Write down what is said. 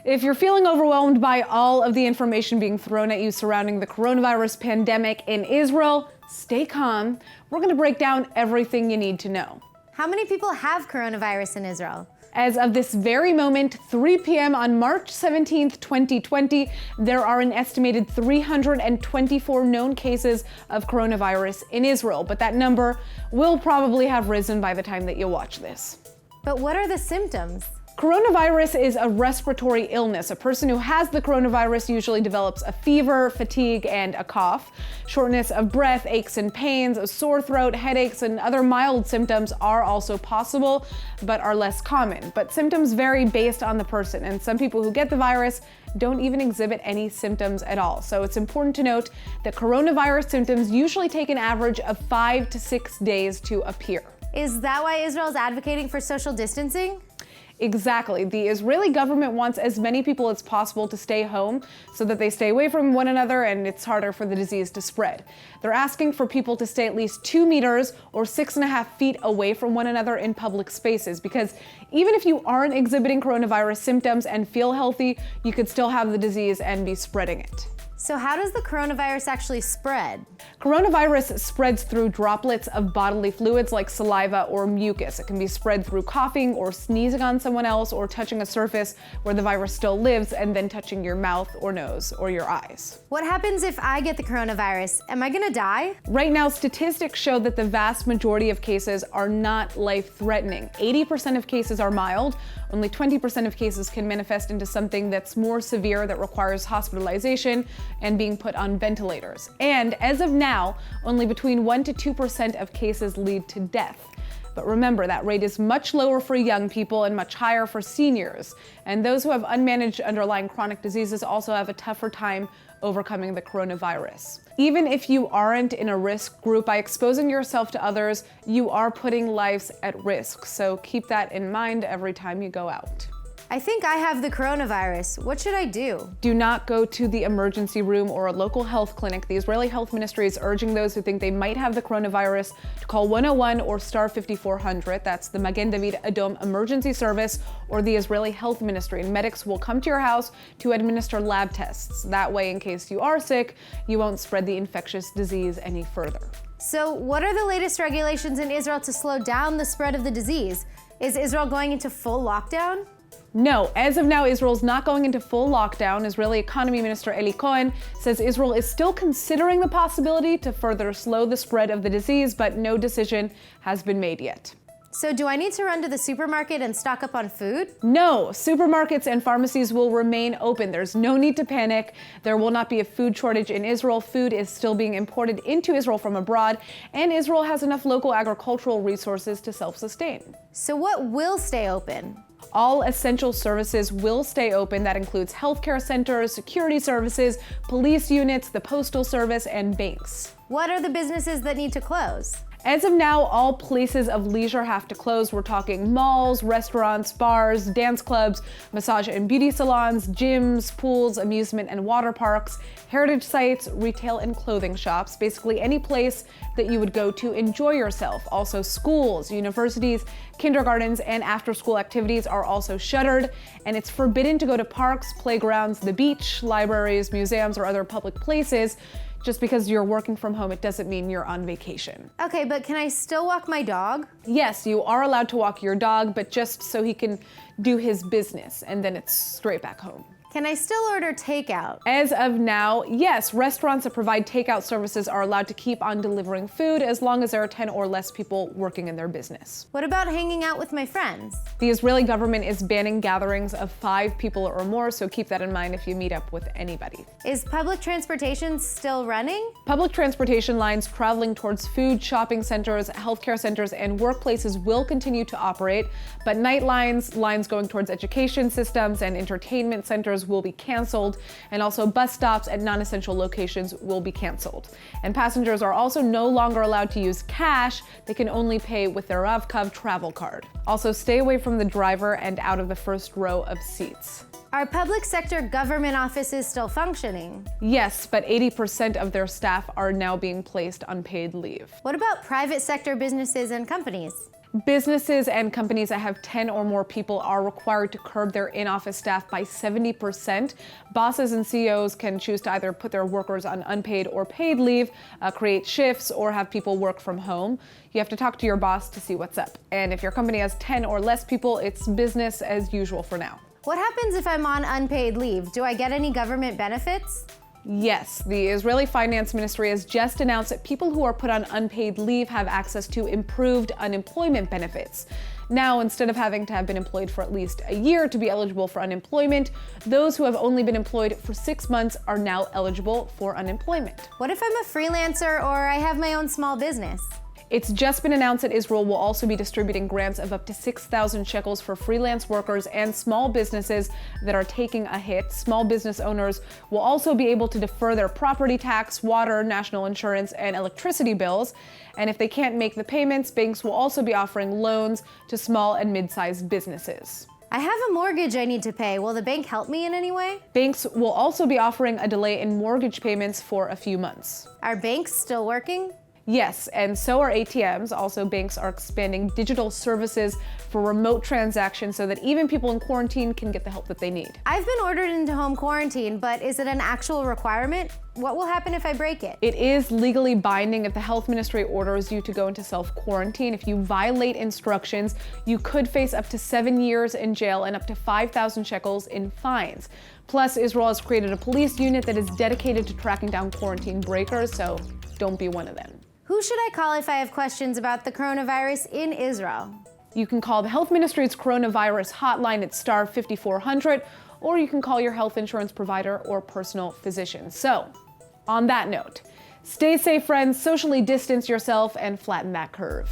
If you're feeling overwhelmed by all of the information being thrown at you surrounding the coronavirus pandemic in Israel, stay calm. We're going to break down everything you need to know. How many people have coronavirus in Israel? As of this very moment, 3 p.m. on March 17th, 2020, there are an estimated 324 known cases of coronavirus in Israel, but that number will probably have risen by the time that you watch this. But what are the symptoms? Coronavirus is a respiratory illness. A person who has the coronavirus usually develops a fever, fatigue, and a cough. Shortness of breath, aches and pains, a sore throat, headaches, and other mild symptoms are also possible, but are less common. But symptoms vary based on the person, and some people who get the virus don't even exhibit any symptoms at all. So it's important to note that coronavirus symptoms usually take an average of 5 to 6 days to appear. Is that why Israel is advocating for social distancing? Exactly. The Israeli government wants as many people as possible to stay home so that they stay away from one another and it's harder for the disease to spread. They're asking for people to stay at least 2 meters or 6.5 feet away from one another in public spaces, because even if you aren't exhibiting coronavirus symptoms and feel healthy, you could still have the disease and be spreading it. So how does the coronavirus actually spread? Coronavirus spreads through droplets of bodily fluids like saliva or mucus. It can be spread through coughing or sneezing on someone else or touching a surface where the virus still lives and then touching your mouth or nose or your eyes. What happens if I get the coronavirus? Am I gonna die? Right now, statistics show that the vast majority of cases are not life-threatening. 80% of cases are mild. Only 20% of cases can manifest into something that's more severe that requires hospitalization and being put on ventilators. And as of now, only between 1 to 2% of cases lead to death. But remember, that rate is much lower for young people and much higher for seniors. And those who have unmanaged underlying chronic diseases also have a tougher time overcoming the coronavirus. Even if you aren't in a risk group, by exposing yourself to others, you are putting lives at risk. So keep that in mind every time you go out. I think I have the coronavirus. What should I do? Do not go to the emergency room or a local health clinic. The Israeli Health Ministry is urging those who think they might have the coronavirus to call 101 or star 5400. That's the Magen David Adom emergency service or the Israeli Health Ministry. And medics will come to your house to administer lab tests. That way, in case you are sick, you won't spread the infectious disease any further. So what are the latest regulations in Israel to slow down the spread of the disease? Is Israel going into full lockdown? No, as of now, Israel's not going into full lockdown. Israeli Economy Minister Eli Cohen says Israel is still considering the possibility to further slow the spread of the disease, but no decision has been made yet. So do I need to run to the supermarket and stock up on food? No, supermarkets and pharmacies will remain open. There's no need to panic. There will not be a food shortage in Israel. Food is still being imported into Israel from abroad, and Israel has enough local agricultural resources to self-sustain. So what will stay open? All essential services will stay open. That includes healthcare centers, security services, police units, the postal service, and banks. What are the businesses that need to close? As of now, all places of leisure have to close. We're talking malls, restaurants, bars, dance clubs, massage and beauty salons, gyms, pools, amusement and water parks, heritage sites, retail and clothing shops, basically any place that you would go to enjoy yourself. Also schools, universities, kindergartens, and after-school activities are also shuttered, and it's forbidden to go to parks, playgrounds, the beach, libraries, museums, or other public places. Just because you're working from home, it doesn't mean you're on vacation. Okay, but can I still walk my dog? Yes, you are allowed to walk your dog, but just so he can do his business, and then it's straight back home. Can I still order takeout? As of now, yes, restaurants that provide takeout services are allowed to keep on delivering food as long as there are 10 or less people working in their business. What about hanging out with my friends? The Israeli government is banning gatherings of 5 people or more, so keep that in mind if you meet up with anybody. Is public transportation still running? Public transportation lines traveling towards food, shopping centers, healthcare centers, and workplaces will continue to operate, but night lines going towards education systems and entertainment centers will be canceled, and also bus stops at non-essential locations will be canceled. And passengers are also no longer allowed to use cash. They can only pay with their Rav-Kav travel card. Also, stay away from the driver and out of the first row of seats. Are public sector government offices still functioning? Yes, but 80% of their staff are now being placed on paid leave. What about private sector businesses and companies? Businesses and companies that have 10 or more people are required to curb their in-office staff by 70%. Bosses and CEOs can choose to either put their workers on unpaid or paid leave, create shifts, or have people work from home. You have to talk to your boss to see what's up. And if your company has 10 or less people, it's business as usual for now. What happens if I'm on unpaid leave? Do I get any government benefits? Yes, the Israeli Finance Ministry has just announced that people who are put on unpaid leave have access to improved unemployment benefits. Now, instead of having to have been employed for at least a year to be eligible for unemployment, those who have only been employed for 6 months are now eligible for unemployment. What if I'm a freelancer or I have my own small business? It's just been announced that Israel will also be distributing grants of up to 6,000 shekels for freelance workers and small businesses that are taking a hit. Small business owners will also be able to defer their property tax, water, national insurance, and electricity bills. And if they can't make the payments, banks will also be offering loans to small and mid-sized businesses. I have a mortgage I need to pay. Will the bank help me in any way? Banks will also be offering a delay in mortgage payments for a few months. Are banks still working? Yes, and so are ATMs. Also, banks are expanding digital services for remote transactions so that even people in quarantine can get the help that they need. I've been ordered into home quarantine, but is it an actual requirement? What will happen if I break it? It is legally binding if the health ministry orders you to go into self-quarantine. If you violate instructions, you could face up to 7 years in jail and up to 5,000 shekels in fines. Plus, Israel has created a police unit that is dedicated to tracking down quarantine breakers, so don't be one of them. Who should I call if I have questions about the coronavirus in Israel? You can call the health ministry's coronavirus hotline at star 5400, or you can call your health insurance provider or personal physician. So, on that note, stay safe, friends, socially distance yourself, and flatten that curve.